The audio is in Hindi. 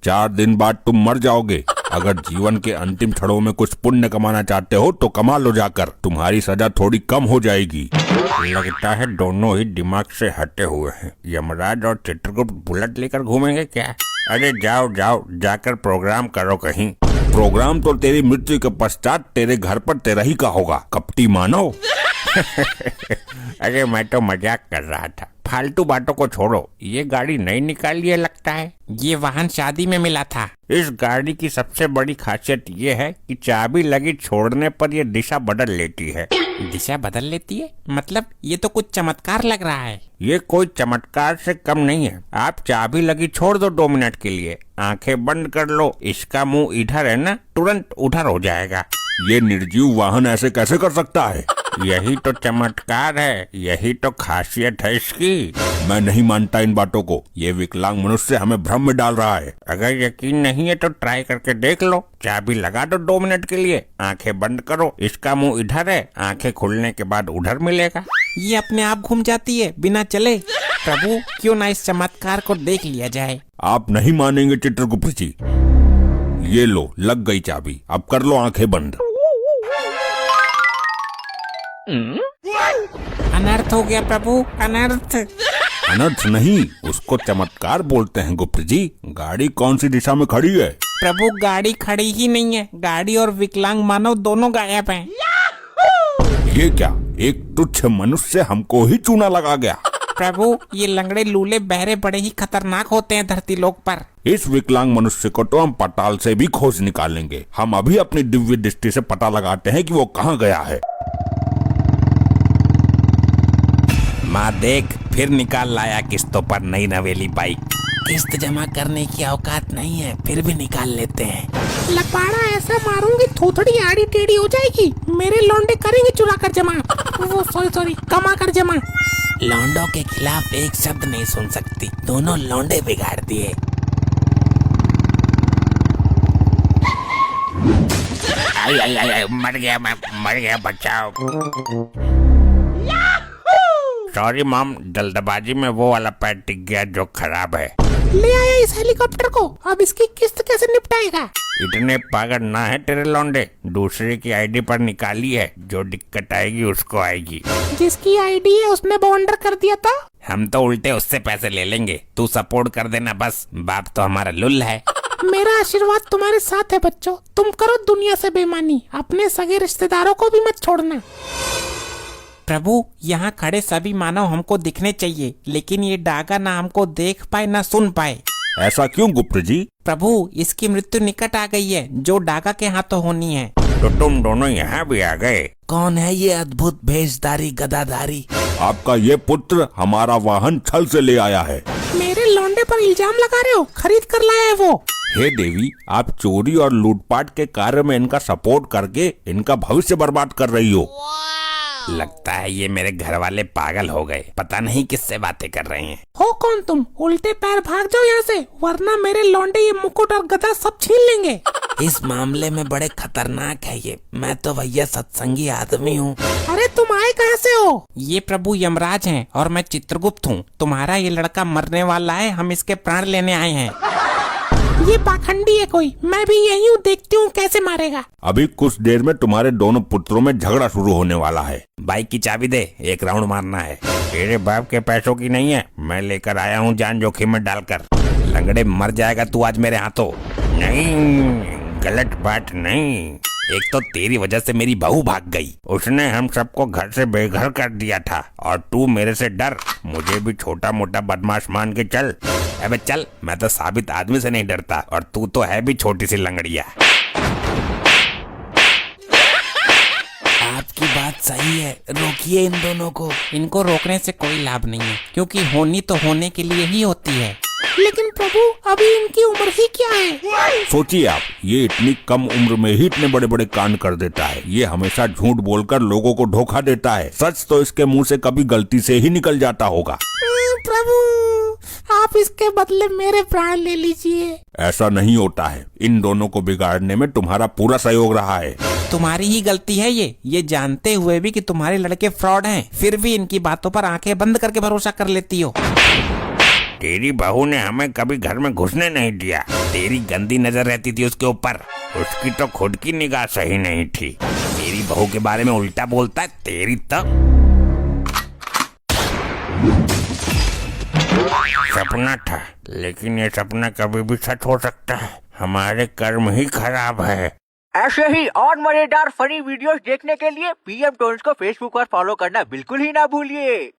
4 दिन बाद तुम मर जाओगे। अगर जीवन के अंतिम क्षणों में कुछ पुण्य कमाना चाहते हो तो कमा लो जाकर, तुम्हारी सजा थोड़ी कम हो जाएगी। लगता है दोनों ही दिमाग से हटे हुए हैं। यमराज और चित्रगुप्त बुलेट लेकर घूमेंगे क्या? अरे जाओ जाओ, जाकर प्रोग्राम करो कहीं। प्रोग्राम तो तेरी मृत्यु के पश्चात तेरे घर पर तेरा ही का होगा, कपटी मानव। अरे मैं तो मजाक कर रहा था, फालतू बातों को छोड़ो। ये गाड़ी नई निकाली है लगता है। ये वाहन शादी में मिला था। इस गाड़ी की सबसे बड़ी खासियत ये है कि चाबी लगी छोड़ने पर ये दिशा बदल लेती है। दिशा बदल लेती है? मतलब ये तो कुछ चमत्कार लग रहा है। ये कोई चमत्कार से कम नहीं है। आप चाबी लगी छोड़ दो 2 मिनट के लिए, आंखें बंद कर लो, इसका मुंह इधर है ना, तुरंत उधर हो जाएगा। ये निर्जीव वाहन ऐसे कैसे कर सकता है? यही तो चमत्कार है, यही तो खासियत है इसकी। मैं नहीं मानता इन बातों को। ये विकलांग मनुष्य हमें भ्रम में डाल रहा है। अगर यकीन नहीं है तो ट्राई करके देख लो। चाबी लगा दो 2 मिनट के लिए, आंखें बंद करो, इसका मुंह इधर है, आंखें खुलने के बाद उधर मिलेगा। ये अपने आप घूम जाती है बिना चले। प्रभु क्यों ना इस चमत्कार को देख लिया जाए। आप नहीं मानेंगे चित्रगुप्त जी। ये लो, लग गई चाबी, अब कर लो आंखें बंद। अनर्थ हो गया प्रभु, अनर्थ। अनर्थ नहीं, उसको चमत्कार बोलते हैं गुप्त जी। गाड़ी कौन सी दिशा में खड़ी है? प्रभु गाड़ी खड़ी ही नहीं है, गाड़ी और विकलांग मानव दोनों गायब हैं। ये क्या, एक तुच्छ मनुष्य हमको ही चूना लगा गया। प्रभु ये लंगड़े लूले बहरे बड़े ही खतरनाक होते हैं धरती लोक पर। इस विकलांग मनुष्य को तो हम पताल से भी खोज निकालेंगे। हम अभी अपनी दिव्य दृष्टि से पता लगाते हैं कि वो कहाँ गया है। माँ देख, फिर निकाल लाया किस्तों पर नई नवेली बाइक। किस्त जमा करने की औकात नहीं है, फिर भी निकाल लेते हैं। लपाड़ा ऐसा मारूंगी थोथड़ी आड़ी टेढ़ी हो जाएगी। मेरे लौंडे करेंगे चुरा कर जमा, वो सॉरी कमा कर जमा। लौंडों के खिलाफ एक शब्द नहीं सुन सकती, दोनों लौंडे बिगाड़ दिए। आई, मर गया, बचाओ। सॉरी मॉम, जल्दबाजी में वो वाला पैर टिक गया जो खराब है। ले आया इस हेलीकॉप्टर को, अब इसकी किस्त कैसे निपटाएगा? इतने पागल ना है तेरे लौंडे, दूसरे की आईडी पर निकाली है, जो दिक्कत आएगी उसको आएगी। जिसकी आईडी है उसने बॉन्डर कर दिया था। हम तो उल्टे उससे पैसे ले लेंगे, तू सपोर्ट कर देना बस। बाप तो हमारा लुल्ल है। मेरा आशीर्वाद तुम्हारे साथ है बच्चों, तुम करो दुनिया से बेईमानी, अपने सगे रिश्तेदारों को भी मत छोड़ना। प्रभु यहाँ खड़े सभी मानव हमको दिखने चाहिए, लेकिन ये डागा ना हमको देख पाए ना सुन पाए। ऐसा क्यों गुप्त जी? प्रभु इसकी मृत्यु निकट आ गई है, जो डागा के हाथों होनी है। तो तुम दोनों यहाँ भी आ गए। कौन है ये अद्भुत भेषधारी गदाधारी? आपका ये पुत्र हमारा वाहन छल से ले आया है। मेरे लौंडे पर इल्जाम लगा रहे हो? खरीद कर लाया है वो। हे देवी, आप चोरी और लूटपाट के कार्य में इनका सपोर्ट करके इनका भविष्य बर्बाद कर रही हो। लगता है ये मेरे घर वाले पागल हो गए, पता नहीं किससे बातें कर रहे हैं। हो कौन तुम? उल्टे पैर भाग जाओ यहाँ से, वरना मेरे लौंडे ये मुकुट और गदा सब छीन लेंगे। इस मामले में बड़े खतरनाक है ये, मैं तो भैया सत्संगी आदमी हूँ। अरे तुम आए कहाँ से हो? ये प्रभु यमराज हैं और मैं चित्रगुप्त हूँ। तुम्हारा ये लड़का मरने वाला है, हम इसके प्राण लेने आए हैं। ये पाखंडी है कोई, मैं भी यही हूँ, देखती हूँ कैसे मारेगा। अभी कुछ देर में तुम्हारे दोनों पुत्रों में झगड़ा शुरू होने वाला है। बाइक की चाबी दे, एक राउंड मारना है। तेरे बाप के पैसों की नहीं है, मैं लेकर आया हूँ जान जोखिम में डालकर। लंगड़े मर जाएगा तू आज मेरे हाथों। नहीं, गलत बात नहीं। एक तो तेरी वजह से मेरी बहू भाग गई, उसने हम सबको घर से बेघर कर दिया था, और तू मेरे से डर, मुझे भी छोटा मोटा बदमाश मान के चल। अबे चल, मैं तो साबित आदमी से नहीं डरता, और तू तो है भी छोटी सी लंगड़िया। आपकी बात सही है, रोकिए इन दोनों को। इनको रोकने से कोई लाभ नहीं है, क्योंकि होनी तो होने के लिए ही होती है। लेकिन प्रभु अभी इनकी उम्र ही क्या है? सोचिए आप, ये इतनी कम उम्र में ही इतने बड़े बड़े कांड कर देता है। ये हमेशा झूठ बोलकर लोगों को धोखा देता है। सच तो इसके मुंह से कभी गलती से ही निकल जाता होगा। प्रभु आप इसके बदले मेरे प्राण ले लीजिए। ऐसा नहीं होता है, इन दोनों को बिगाड़ने में तुम्हारा पूरा सहयोग रहा है। तुम्हारी ही गलती है ये जानते हुए भी कि तुम्हारे लड़के फ्रॉड हैं, फिर भी इनकी बातों पर आंखें बंद करके भरोसा कर लेती हो। तेरी बहू ने हमें कभी घर में घुसने नहीं दिया। तेरी गंदी नजर रहती थी उसके ऊपर। उसकी तो खुद की निगाह सही नहीं थी। मेरी बहू के बारे में उल्टा बोलता है। तेरी तो सपना था, लेकिन ये सपना कभी भी सच हो सकता है। हमारे कर्म ही खराब है। ऐसे ही और मजेदार फनी वीडियोस देखने के लिए पीएम टोन्स को फेसबुक पर फॉलो करना बिल्कुल ही ना भूलिए।